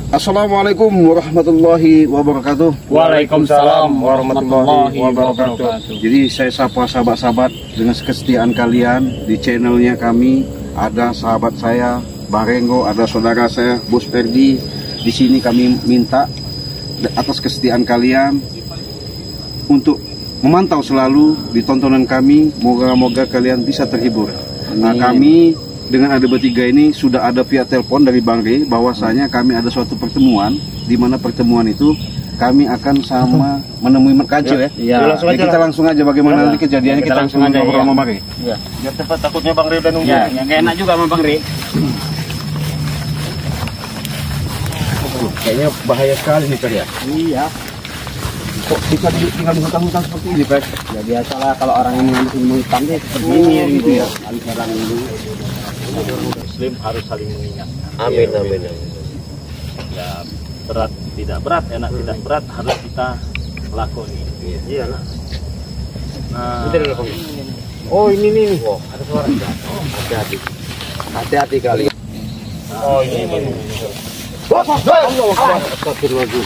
Assalamualaikum warahmatullahi wabarakatuh. Waalaikumsalam warahmatullahi wabarakatuh. Jadi saya sapa sahabat-sahabat dengan kesetiaan kalian di channelnya kami. Ada sahabat saya Bang Renggo, ada saudara saya Bos Ferdi. Di sini kami minta atas kesetiaan kalian untuk memantau selalu di tontonan kami. Moga-moga kalian bisa terhibur. Nah, kami dengan ada bertiga ini sudah ada via telepon dari Bang Rey bahwasanya kami ada suatu pertemuan, di mana pertemuan itu kami akan sama menemui Merkajo ya. Iya. Jadi kita langsung aja bagaimana nanti kejadiannya, kita langsung aja ngobrol sama Bang Rey. Iya. Biar cepat, takutnya Bang Rey udah nunggu. Ya, yang enak juga sama Bang Rey. Kayaknya bahaya sekali nih Pak ya. Iya. Kok bisa tinggal di hutan-hutan seperti ini Pak? Ya biasalah kalau orang yang mengambil hitam dia seperti ini gitu ya. Saling serang dulu. Muslim harus saling mengingatkan. Amin, amin. Ya, berat tidak berat, enak tidak berat harus kita lakoni. Iya. Nah, Oh ini nih. Oh, ada suara enggak? Oh, hati-hati. Hati-hati kali. oh ini. Astagfirullahaladzim.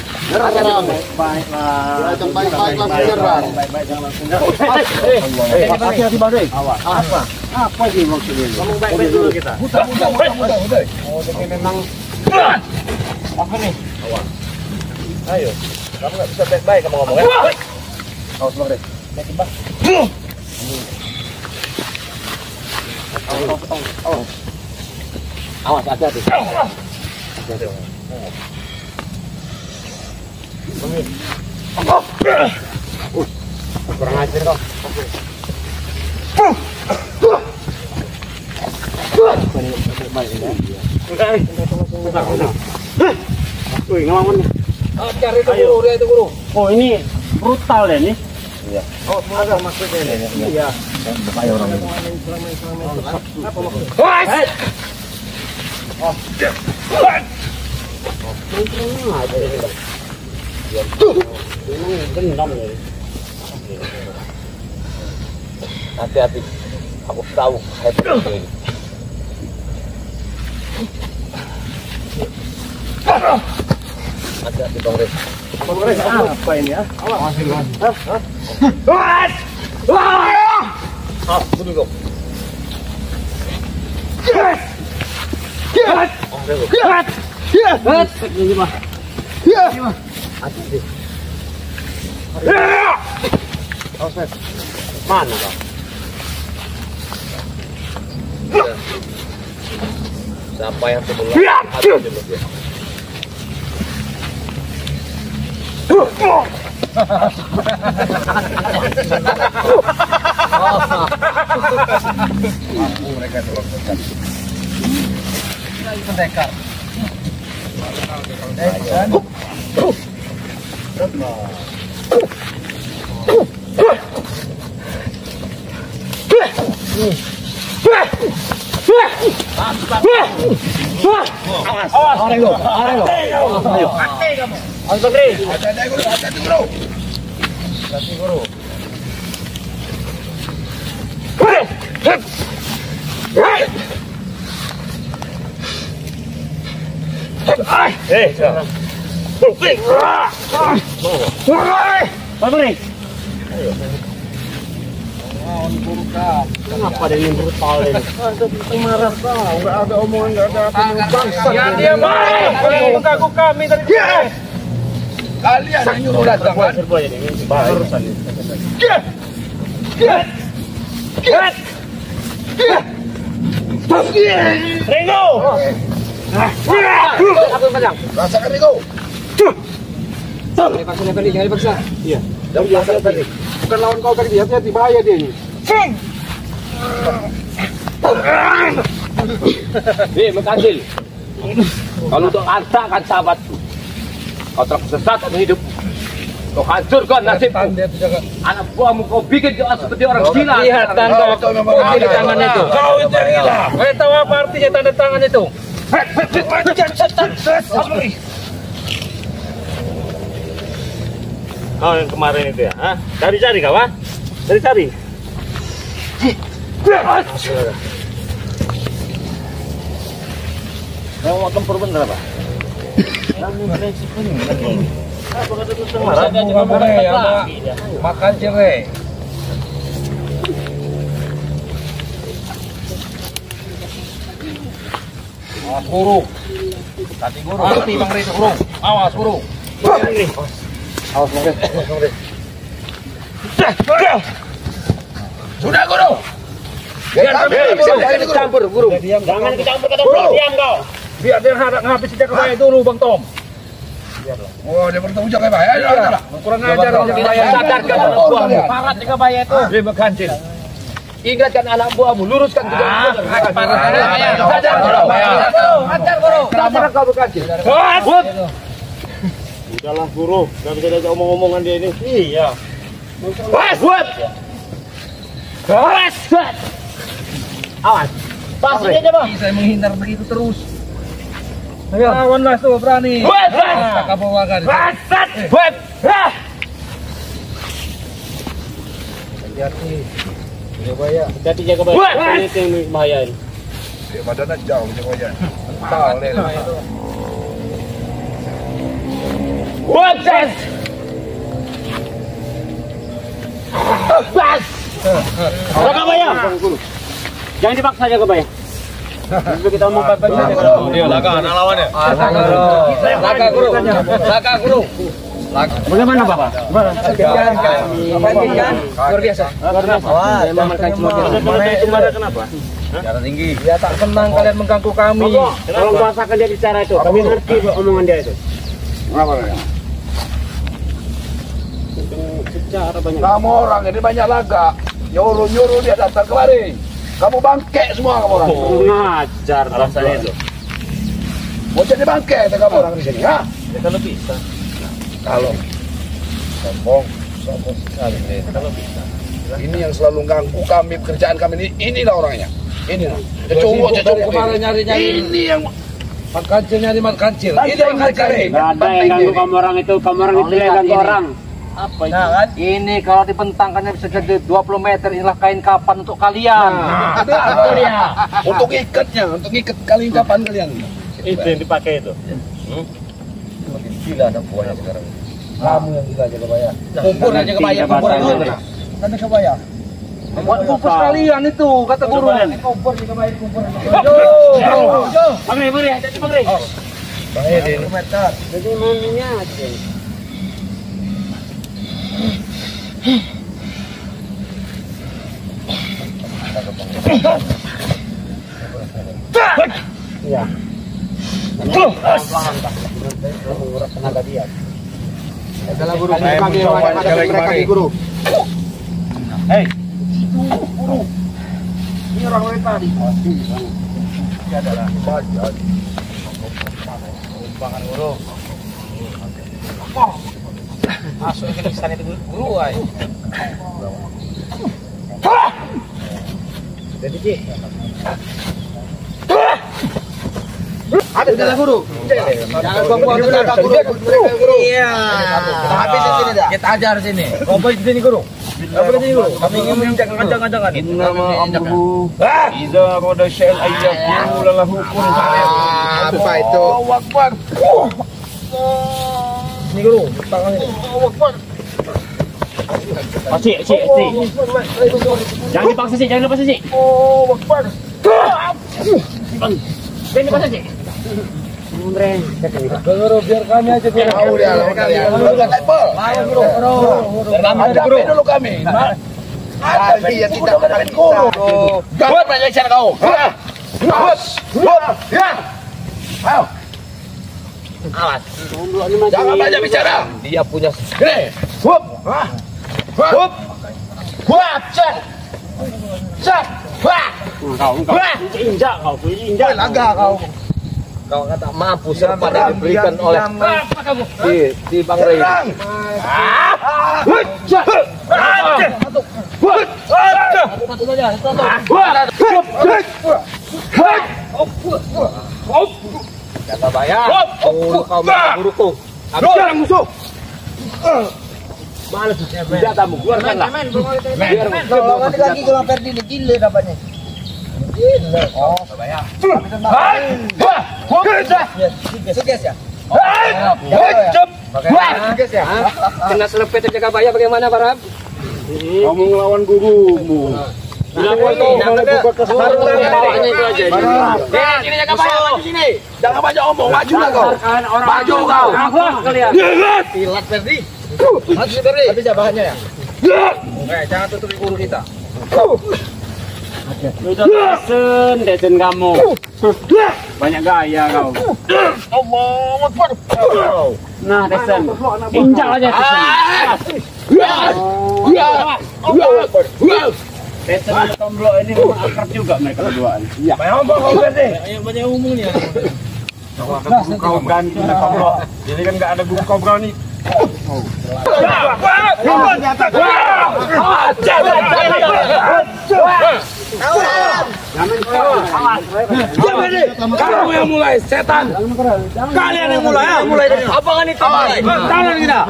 Baiklah. Baik-baik jangan langsung. Hati-hati Bang Rey. Apa sih maksudnya? Ngomong baik-baik dulu kita. Mudah. Oh, jadi memang Apa nih? Ayo. Kamu nggak bisa baik-baik kamu ngomong ya. Awas Bang Rey. Awas, hati-hati. Kurang ajar kau. Wih, ngelawan nih. Cari itu guru, dia itu guru. Oh, ini brutal ya nih. Iya. Oh, ada maksudnya ini. Iya. Bahaya orang ini. Apa maksudnya? Hati-hati. Aku tahu hebat ini. Hati-hati Bang Rey. Apa ini ya? Bunuh kau. Mana kau? Siapa yang sebelah? Mereka terlalu Kenapa ada yang brutal ini? Marah kau, nggak ada omongan, nggak ada apa. Bangsa. Dia mau mengganggu kami tadi. Kalian yang nyuruh datang kan? Serbu aja nih, barusan ini. Renggo! Aku panjang. Rasakan itu. Jangan dipaksa. Iya. Jangan biasa tadi. bukan lawan kau tadi, hati-hati bahaya dia ini. Nih, Mekadil. Kalau untuk antakan sahabatku, kau tersesatkan hidup. Kau hancurkan nasibku. Anak buahmu kau bikin kau seperti orang gila. Lihat tanda di tangan itu. Kau itu yang gila. Kau tahu apa artinya tanda tangan itu? Kau yang kemarin itu ya? Hah? Cari-cari kau, ha? Cari-cari. Yang mau tempur bener apa? Makan cerai. Awas guru. Tadi guru. Hati Bang Rey guru. Awas guru. Awas Bang Rey. Sudah guru. Jangan campur guru. Jangan kecampur kata guru. Diam kau. Biar dia ngabis jaga bayar dulu Bang Tom. Oh, dia bertemu jaga bayar. Kurang ajar jaga bayar. Sadarkan anak buahmu. Parat jaga bayar itu. Terima kasih. Ingatkan anak buahmu, luruskan ke jalan. Sadar guru. Ajar guru. Sadar kau berkancil. Udahlah guru, nggak bisa diajak omong-omongan dia ini. Iya. Buat. Awas. Pasti aja bang. Saya menghindar begitu terus. Ayo, lawanlah tuh berani. Kakak bawakan. Buat. Hati-hati. Jaga bayar. Hati jaga baik. Itu yang bahaya ini. Dia badannya jauh jaga bayar. Tahu lele. Buat. Bas. Jaga bayar. Jangan dipaksa jaga bayar. Kita omong baik-baik. Dia laga anak lawannya. Laga guru. Laga guru. Bagaimana Bapak? Luar biasa. Memang makan cuma kenapa? Darah tinggi. Dia tak senang kalian mengganggu kami. Tolong bahasakan dia bicara itu. Kami ngerti omongan dia itu. Kenapa ya? Secara banyak. Kamu orang ini banyak laga. Nyuruh dia datang kemari. Kamu bangke semua kamu orang. Ngajar rasanya itu. Mau jadi bangke kamu orang di sini, ha? Kalau bisa. Kalau sombong sekali. Kalau bisa. Ini yang selalu ganggu kami pekerjaan kami inilah orangnya. Inilah. Cowok kemarin nyari-nyari. Ini yang kancil nyari kancil. Ini yang cari. Nggak ada yang ganggu kamu orang itu yang ganggu orang. Apa itu? Nah, kan? Ini kalau dibentangkannya bisa jadi 20 meter. Inilah kain kapan untuk kalian. Itu dia. Untuk ikat kain kapan kalian. Itu yang dipakai itu. Makin gila ada buahnya sekarang. Kamu yang gila jaga bayar. Kumpul aja ke bayar. Kumpul aja. Nanti ke bayar. Kumpul kalian itu kata guru. Kumpul jaga bayar. Kumpul. Yo. Bang Rey, hati-hati Bang Rey. Bang Rey, 1 meter. Jadi mananya aja. Iya. Tenaga dia. Adalah guru kaki guru. Hei. Guru. Ini orang lain tadi. Ini adalah baca. Umpangan guru. Masuk ke sana itu guru ay. Jadi Ci. Ada dalam guru. Jangan buang-buang tenaga guru. Iya. Kita habis di sini dah. Kita ajar sini. Kompos di sini guru. Kompos di sini guru. Kami ingin menjaga-jangan. Innama amruhu idza rada syai'an ayyaqulu lahu kun fayakun. Apa itu? Wakbar. Ini guru, tangan ini. Cik. Jangan dipaksa Cik, jangan dipaksa Cik. Oh, wakbar. Jangan dipaksa Cik. Guru, biar kami aja guru. Tahu dia lawan kalian. Level. Guru. Dulu kami. Ada yang tidak mendapat guru. Buat banyak cara kau. Ya. Ayo. Awas. Jangan banyak bicara. Dia punya gede. Hup. Hup. Hup. Cek. Kau injak kau. Laga kau. Kau kata mampu pada diberikan oleh di Bang Rey. Kata bayar. Kau guruku. Habiskan musuh. Mana senjatamu? Keluarkanlah. Biar nanti lagi kalau Ferdi gile dapatnya. Gile. Oh, bayar. Suges ya. Kena selepet jaga bayar bagaimana Barab? Kamu ngelawan gurumu. Bilang itu, buka kesempatan itu aja. Sini jaga bayar, maju sini. Jangan banyak omong, maju lah kau. Maju kau. Kalian. Pilat Ferdi. Maju Ferdi. Habis bahannya ya? Oke, jangan tutup guru kita. Desen kamu. Banyak gaya kau. Allahu Akbar. Nah, Desen. Injak aja Desen. Desen sama Tomblok ini memang akrab juga mereka berduaan. Iya. Banyak omong kau Ferdi. Banyak umum nih. Kau ganti Tomblok. Jadi kan nggak ada guru kau berani. Kamu yang mulai, setan. Kalian yang mulai, mulai dari apa kan itu? Tangan kita.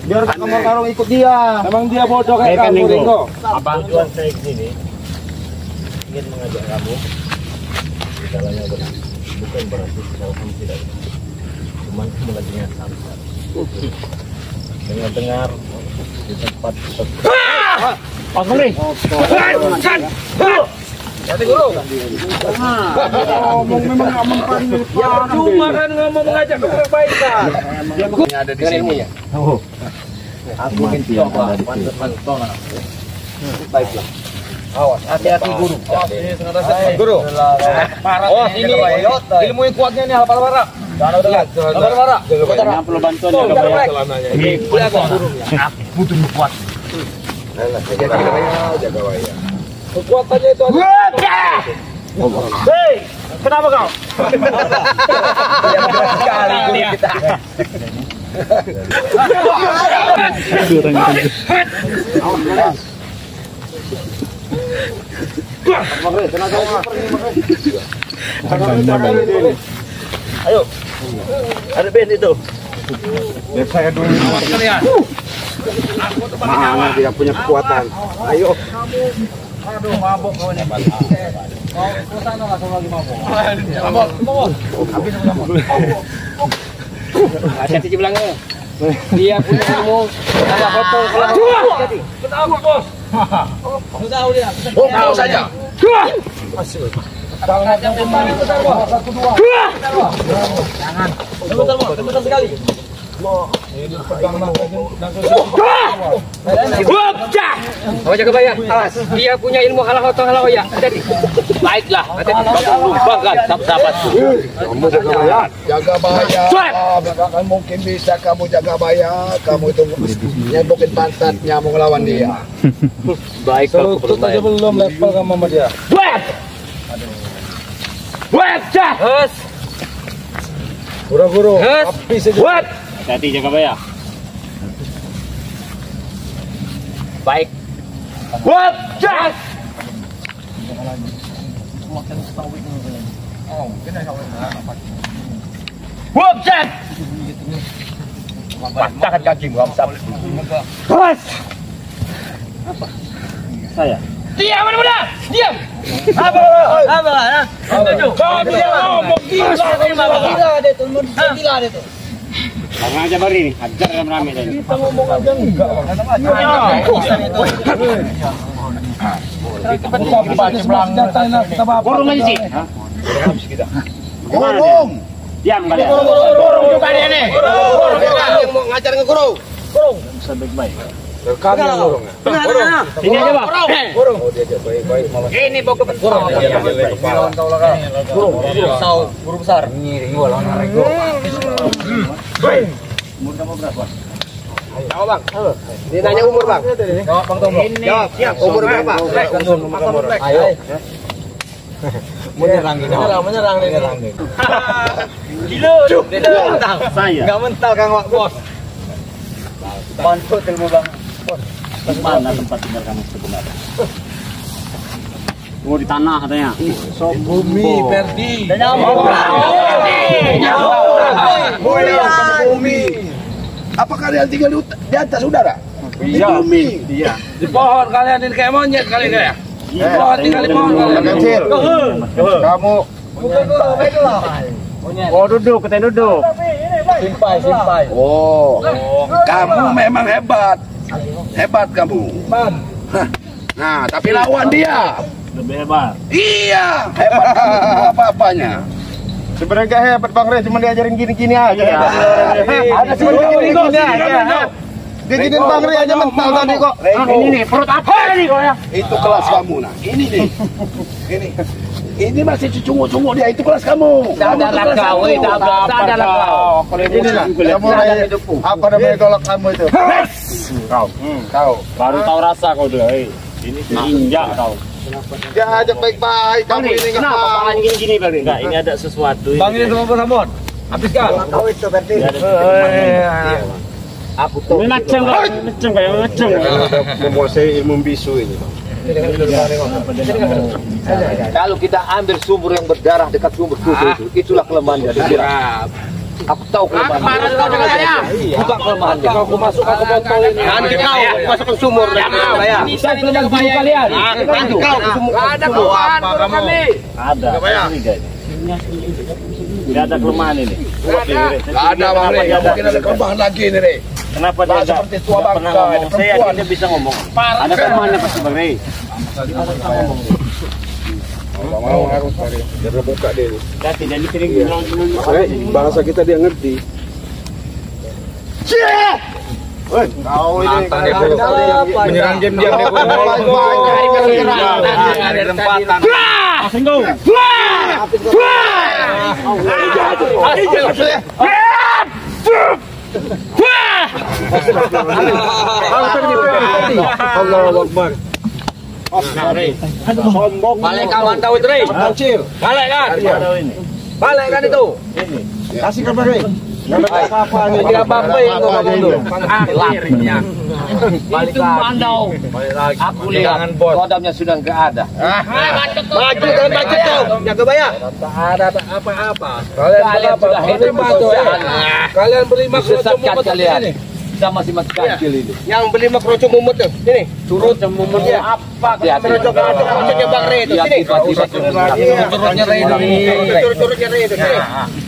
Biar nomor karung ikut dia. Emang dia bodoh kayak kamu, Ringo. Abang tuan saya kesini ingin mengajak kamu. Segalanya bukan berarti kalau kamu tidak. Cuman kamu lagi ngasam. Dengar-dengar di tempat Pak Menteri. Nanti guru. Ngomong memang ngomong paling Ya cuma kan ngomong mengajak ke perbaikan. Ini ada di sini ya. Aku mungkin coba baiklah. Awas, hati-hati guru. Guru. Oh, ini ilmu yang kuatnya nih hafal barak. Jangan dekat. Hafal barak. Jangan perlu bantuan jaga bayar. Ini kuliah guru. Aku butuh kuat. Jaga waya. Kekuatannya itu ada. Hei, kenapa kau? Sekali guru kita. Ayo. Ada band itu. Lihat saya dulu. Mana tidak punya kekuatan. Ayo. Aduh, mabok kau ini. Mau ikutan langsung lagi mabok. Mabok. Habis mabok. Hati-hati di belakangnya. Dia punya ilmu. Ada foto kalau hati. Tahu bos. Tahu dia. Tahu saja. Jangan. Sebentar sekali. Kau jaga bayar. Awas. Dia punya ilmu halah-halah ya. Hati-hati. Baiklah. Hati-hati. Lupakan sahabatku. Kamu jaga bayar. Jaga bayar. Bahkan mungkin bisa kamu jaga bayar. Kamu itu nyebokin pantatnya mau ngelawan dia. Baiklah. Selutut aja belum level kamu sama dia. Buat. Buat. Hus. Guru-guru. Hus. Buat. Hati jaga bayar. Baik. Buat. Jas. Buat. Jas. Patahkan kakimu, Hamzah. Hus. Saya. Diam muda. Diam. Apa? Kau tidak ngomong gila deh tuh, gila deh tuh. Karena aja baru ini, hajar dalam rame tadi. Kita ngomong aja enggak. Kurung aja sih. Kurung. Diam kalian. Kurung juga dia nih. Yang mau ngajar ke guru. Kurung. Sebaik-baik. Kami yang kurung. Sini aja, Pak. Kurung. Oh, dia aja baik-baik malah. Ini bawa ke Kurung. Kurung. Guru besar. Ngiring gua lawan Rego. Umur kamu berapa? Jawab bang. Dia tanya umur bang. Jawab Bang Tombo. Jawab. Umur berapa? Ayo. Menyerang ini. Menyerang ini. Gila. Saya. Enggak mental Kang Wak Bos. Bantu ilmu bang. Mana tempat tinggal kamu sebenarnya? Tunggu di tanah katanya. Bumi Ferdi. Bumi. Apa kalian tinggal di atas udara? Di bumi. Iya. Di pohon kalian ini kayak monyet kali kayak. Di pohon tinggal di pohon kalian. Kecil. Kamu Oh duduk, kita duduk. Simpai. Oh, kamu memang hebat. Hebat kamu. Nah, tapi lawan dia. Lebih hebat. Iya, hebat kamu apa-apanya. Sebenarnya gak hebat Bang Re, cuma diajarin gini-gini aja. Ada gini-gini aja. Diginin Bang Re aja mental tadi kok. Ini nih, perut apa nih kok ya? Itu kelas kamu nah. Ini nih. Ini masih cungu-cungu dia, itu kelas kamu. Sadarlah kau, sadarlah kau. Inilah, kamu apa namanya golok kamu itu? Kau. Baru tahu rasa kau deh. Ini injak kau. Dia ajak baik-baik, kamu ini nggak kenapa mau. tangan gini Bang? Enggak, ini ada sesuatu. Bang ini sama Bang habiskan. Tahu itu berarti. Aku tahu. Macam kayak. Menguasai ilmu bisu ini. Kalau kita ambil sumur yang berdarah dekat sumber kutu itulah kelemahan dia. Aku tahu kelemahan. Marah kau dengan saya. Bukan kelemahan dia. Kau masukkan ke botol ini. Nanti kau masukkan sumur. Bisa kelemahan guru kalian. Nanti kau. Ada kelemahan guru kami. Ada. Tidak ada kelemahan ini. Gak ada Bang Re, mungkin ada kelemahan lagi nih Re. Kenapa dia seperti tua bangsa, pernah ngomong? Saya perempuan. yakin dia bisa ngomong. Ada kelemahannya pasti Bang Re. Kalau mau harus cari. Biar buka dia. Kita tidak disering Bahasa kita dia ngerti. Kau ini menyerang diam-diam dia. Ada tempatan. Singgung. Allahu Akbar. Sombong. Balik kawan tahu itu, Re. Balik kan? Balik kan itu. Kasih kabar Re. Tidak apa-apa yang kau ngomong tuh. Akhirnya. Itu mandau. Aku lihat kodamnya sudah nggak ada. Maju dan maju tuh. Jaga bayar. Tak ada apa-apa. Kalian sudah hidup bersama. Kalian beli Sesatkan kalian. Kita masih kecil ini. Yang beli makroco mumut tuh. Ini. Turut mumutnya apa? Makroco Bang Re itu. Sini. Turutnya Re itu. Turutnya Re itu.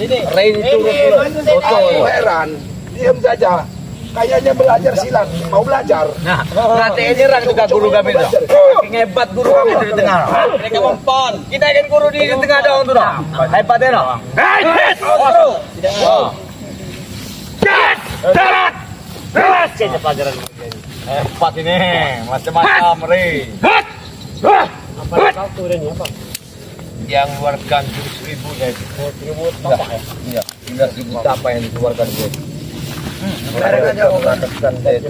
Sini. Re itu turut. Aku heran, diam saja. Kayaknya belajar silat, mau belajar. Nah, nanti nyerang juga guru kami tuh. Hebat guru kami di tengah. Mereka mempon. Kita kan guru di tengah dong tuh. Hebat deh no. Hebat ini. Macam-macam Re. Yang keluarkan 100.000 nya itu. 1.000 apa ya? Iya, 1.000 apa yang dikeluarkan gue. Mereka aja mau mengatakan saya itu.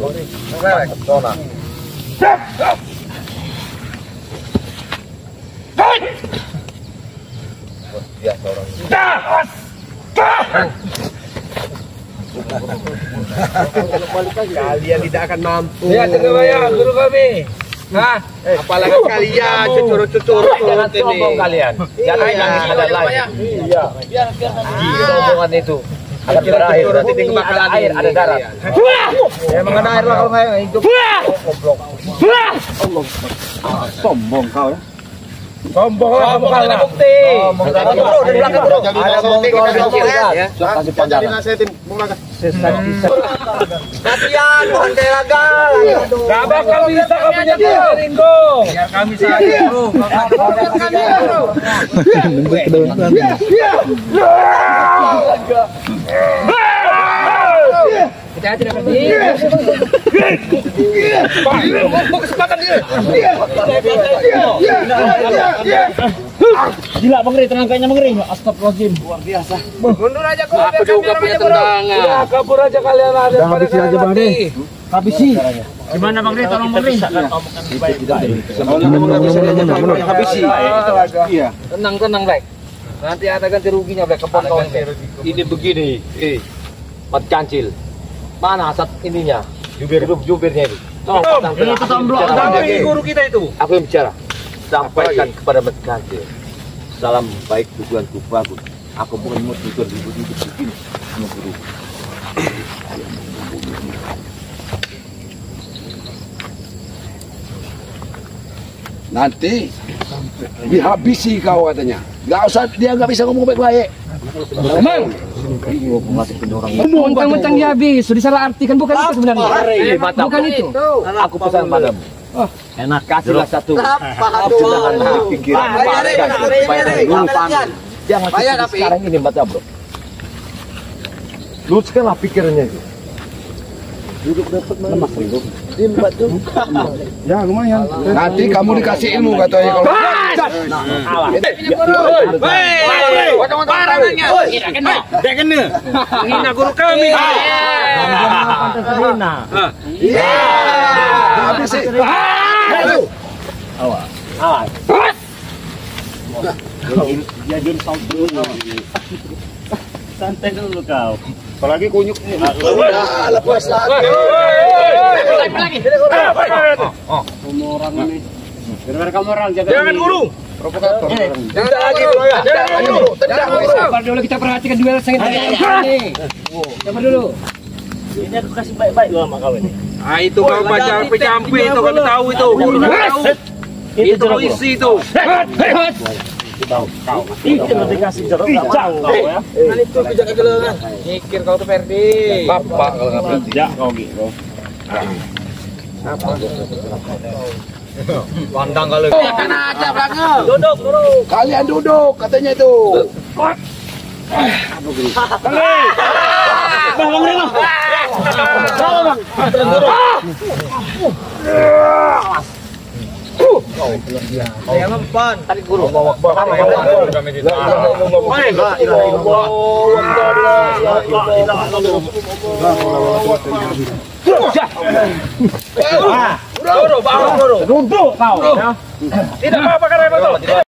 Sona. Biasa orang. Kalian tidak akan mampu. Ya, terbayang guru kami. Hah? Apalagi kalian cucur-cucur Jangan sombong kalian. Jangan ada lain. Iya. Sombongan itu. Ada berakhir. Ada air, ada darat. Ya emang ada air lah kalau nggak hidup. Sombong kau ya. Sombong lah kamu Ada kalah. bukti. Ada bukti dari belakang bro. Ada bukti kita lakukan. Kasih pelajaran. Latihan bukan kayak laga. Gak bakal bisa kamu jadi Ringo. Biar kami saja bro. Kita tidak kesempatan dia. Gila Bang Re, tenaganya Bang Re. Astagfirullahaladzim. Luar biasa. Mundur aja kok. Aku juga punya tendangan. Ya, kabur aja kalian ada. Habisin aja Bang Re. Habisi. Gimana Bang Re, tolong Bang Re. Habisi. Iya. Tenang, Black. Nanti ada ganti ruginya, Black. Kepotong ini begini. Mat kancil. Mana asap ininya? Jubirnya ini. Tolong Guru kita itu. Aku yang bicara. Sampaikan kepada Mat kancil. Salam baik tujuanku bagus. Aku bukan mau tujuan ribut-ribut begini sama guru. Nanti dihabisi kau katanya. Gak usah, dia nggak bisa ngomong baik-baik. Emang mentang-mentang dihabis, sudah salah artikan, bukan itu sebenarnya. Bukan itu. Aku pesan padamu. Enak kasihlah satu jangan pikiran jangan sekarang ini baca bro. Luluskanlah pikirannya itu. Duduk dapat lemas hidup. Dimbat tuh. Ya lumayan. Nanti kamu dikasih ilmu katanya kalau. Hina guru kami. Habis sih. Awas. Jadiin sound dulu. Santai dulu kau. Apalagi kunyuk nih. Udah, lepas lagi. Lagi. Orang ini. Biar kamu orang jaga. Jangan guru. Provokator. Jangan lagi bro ya. Jangan dulu. Tendang dulu. Sabar dulu, kita perhatikan duel sangat nih. Sabar dulu. Ini aku kasih baik-baik loh sama kau ini. Ah itu kau baca pecampi itu kami tahu itu. Itu polisi itu. Itu nanti kasih jeruk nggak mau kau ya. Itu jaga gelengan. Mikir kau tuh Ferdi. Bapak kalau nggak berhenti. Ya kau gitu. Pandang kali. Kan aja belakang. Duduk. Kalian duduk katanya itu. Yang empan. Tarik guru. Duduk kau. Tidak apa-apa kan